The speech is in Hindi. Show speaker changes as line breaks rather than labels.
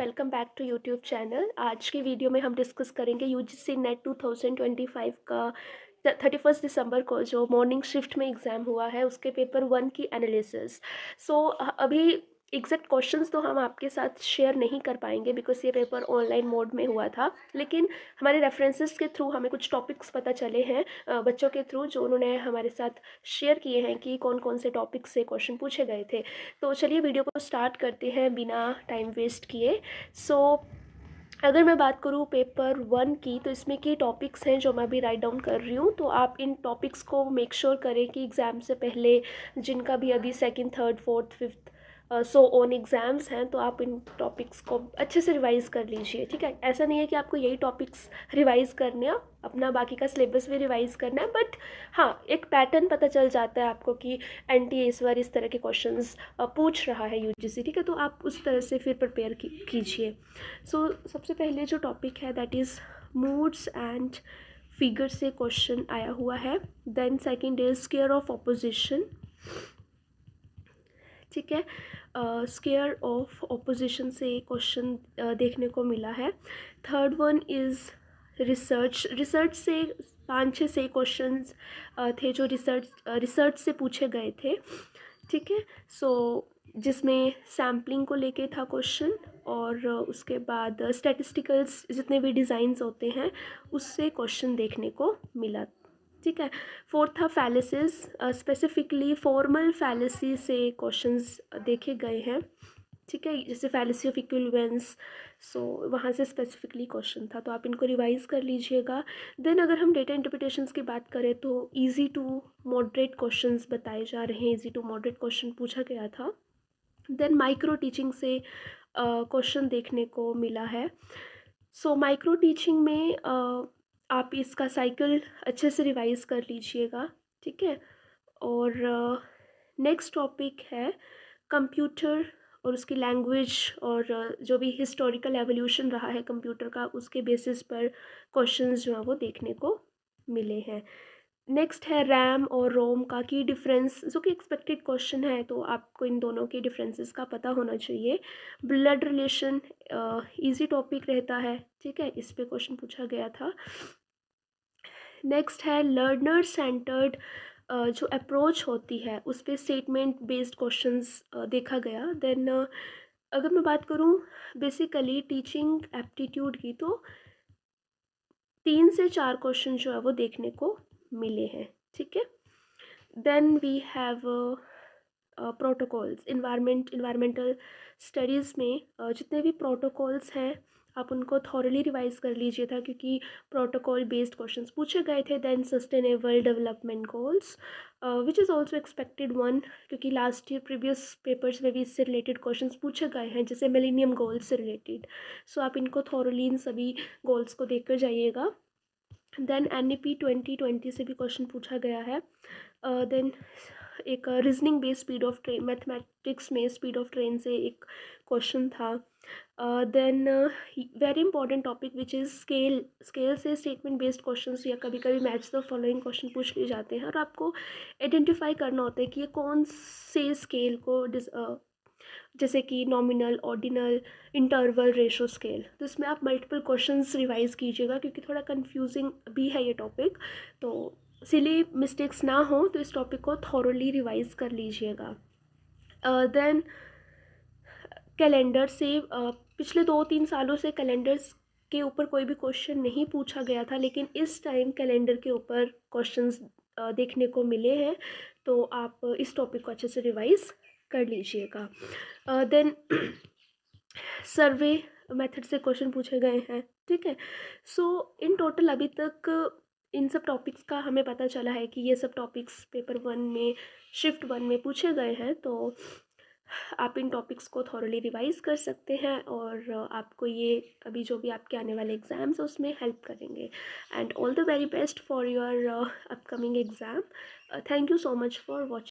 Welcome back to YouTube channel. आज की वीडियो में हम डिस्कस करेंगे यूजीसी नेट 2025 का 31 दिसंबर को जो मॉर्निंग शिफ्ट में एग्ज़ाम हुआ है उसके पेपर 1 की एनालिसिस। अभी एग्जैक्ट क्वेश्चंस तो हम आपके साथ शेयर नहीं कर पाएंगे बिकॉज ये पेपर ऑनलाइन मोड में हुआ था, लेकिन हमारे रेफरेंसेस के थ्रू हमें कुछ टॉपिक्स पता चले हैं बच्चों के थ्रू जो उन्होंने हमारे साथ शेयर किए हैं कि कौन कौन से टॉपिक से क्वेश्चन पूछे गए थे। तो चलिए वीडियो को स्टार्ट करते हैं बिना टाइम वेस्ट किए। सो अगर मैं बात करूँ पेपर 1 की, तो इसमें की टॉपिक्स हैं जो मैं अभी राइट डाउन कर रही हूँ। तो आप इन टॉपिक्स को मेक श्योर करें कि एग्ज़ाम से पहले जिनका भी अभी second, third, fourth, fifth so on exams हैं, तो आप इन टॉपिक्स को अच्छे से रिवाइज़ कर लीजिए। ठीक है, ऐसा नहीं है कि आपको यही टॉपिक्स रिवाइज़ करने हैं, अपना बाकी का सिलेबस भी रिवाइज़ करना है, बट हाँ, एक पैटर्न पता चल जाता है आपको कि एनटीए इस बार इस तरह के क्वेश्चंस पूछ रहा है यूजीसी। ठीक है, तो आप उस तरह से फिर प्रिपेयर कीजिए। सबसे पहले जो टॉपिक है that is moods and figure से क्वेश्चन आया हुआ है। Then second is square of opposition. ठीक है, स्केयर ऑफ ऑपोजिशन से क्वेश्चन देखने को मिला है। Third one is research. Research से 5-6 क्वेश्चंस थे जो रिसर्च से पूछे गए थे। ठीक है, जिसमें सैम्पलिंग को लेके था क्वेश्चन, और उसके बाद स्टैटिस्टिकल्स जितने भी डिज़ाइंस होते हैं उससे क्वेश्चन देखने को मिला। ठीक है, फोर्थ था फैलेसिस। स्पेसिफिकली फॉर्मल फैलेसी से क्वेश्चंस देखे गए हैं। ठीक है, जैसे फैलेसी ऑफ इक्विवेलेंस, वहाँ से स्पेसिफिकली क्वेश्चन था, तो आप इनको रिवाइज कर लीजिएगा। देन अगर हम डेटा इंटरप्रिटेशंस की बात करें तो इजी टू मॉडरेट क्वेश्चंस बताए जा रहे हैं, इजी टू मॉडरेट क्वेश्चन पूछा गया था। देन माइक्रो टीचिंग से क्वेश्चन देखने को मिला है। माइक्रो टीचिंग में आप इसका साइकिल अच्छे से रिवाइज कर लीजिएगा। ठीक है, और नेक्स्ट टॉपिक है कंप्यूटर और उसकी लैंग्वेज, और जो भी हिस्टोरिकल एवोल्यूशन रहा है कंप्यूटर का, उसके बेसिस पर क्वेश्चंस जो है वो देखने को मिले हैं। नेक्स्ट है रैम और रोम का की डिफरेंस, जो कि एक्सपेक्टेड क्वेश्चन है, तो आपको इन दोनों के डिफरेंसेस का पता होना चाहिए। ब्लड रिलेशन इजी टॉपिक रहता है। ठीक है, इस पे क्वेश्चन पूछा गया था। नेक्स्ट है लर्नर सेंटर्ड जो अप्रोच होती है उस पर स्टेटमेंट बेस्ड क्वेश्चंस देखा गया। देन अगर मैं बात करूँ बेसिकली टीचिंग एप्टीट्यूड की, तो 3 से 4 क्वेश्चन जो है वो देखने को मिले हैं। ठीक है, then we have protocols. Environmental studies में जितने भी प्रोटोकॉल्स हैं आप उनको थॉरली रिवाइज कर लीजिए था, क्योंकि प्रोटोकॉल बेस्ड क्वेश्चंस पूछे गए थे। Then sustainable development goals which is also expected one, क्योंकि लास्ट ईयर प्रीवियस पेपर्स में भी इससे रिलेटेड क्वेश्चंस पूछे गए हैं, जैसे मिलेनियम गोल्स से रिलेटेड। आप इनको थॉरली इन सभी गोल्स को देख कर जाइएगा। देन NEP 2020 से भी क्वेश्चन पूछा गया है। देन एक reasoning based speed of train, mathematics में स्पीड ऑफ ट्रेन से एक क्वेश्चन था। Then very important topic which is scale से स्टेटमेंट बेस्ड क्वेश्चंस, या कभी कभी मैच द फॉलोइंग क्वेश्चन पूछ लिए जाते हैं, और आपको आइडेंटिफाई करना होता है कि ये कौन से स्केल को जैसे कि nominal, ordinal, interval, ratio scale. तो इसमें आप मल्टीपल क्वेश्चंस रिवाइज कीजिएगा, क्योंकि थोड़ा कंफ्यूजिंग भी है ये टॉपिक, तो सिली मिस्टेक्स ना हो तो इस टॉपिक को थॉरली रिवाइज कर लीजिएगा। देन कैलेंडर से पिछले 2-3 सालों से कैलेंडर्स के ऊपर कोई भी क्वेश्चन नहीं पूछा गया था, लेकिन इस टाइम कैलेंडर के ऊपर क्वेश्चंस देखने को मिले हैं, तो आप इस टॉपिक को अच्छे से रिवाइज कर लीजिएगा। देन सर्वे मेथड से क्वेश्चन पूछे गए हैं। ठीक है, इन टोटल अभी तक इन सब टॉपिक्स का हमें पता चला है कि ये सब टॉपिक्स पेपर 1 में, शिफ्ट 1 में पूछे गए हैं, तो आप इन टॉपिक्स को थॉरली रिवाइज कर सकते हैं, और आपको ये अभी जो भी आपके आने वाले एग्ज़ाम्स हैं उसमें हेल्प करेंगे। And all the very best for your upcoming exam. Thank you so much for watching.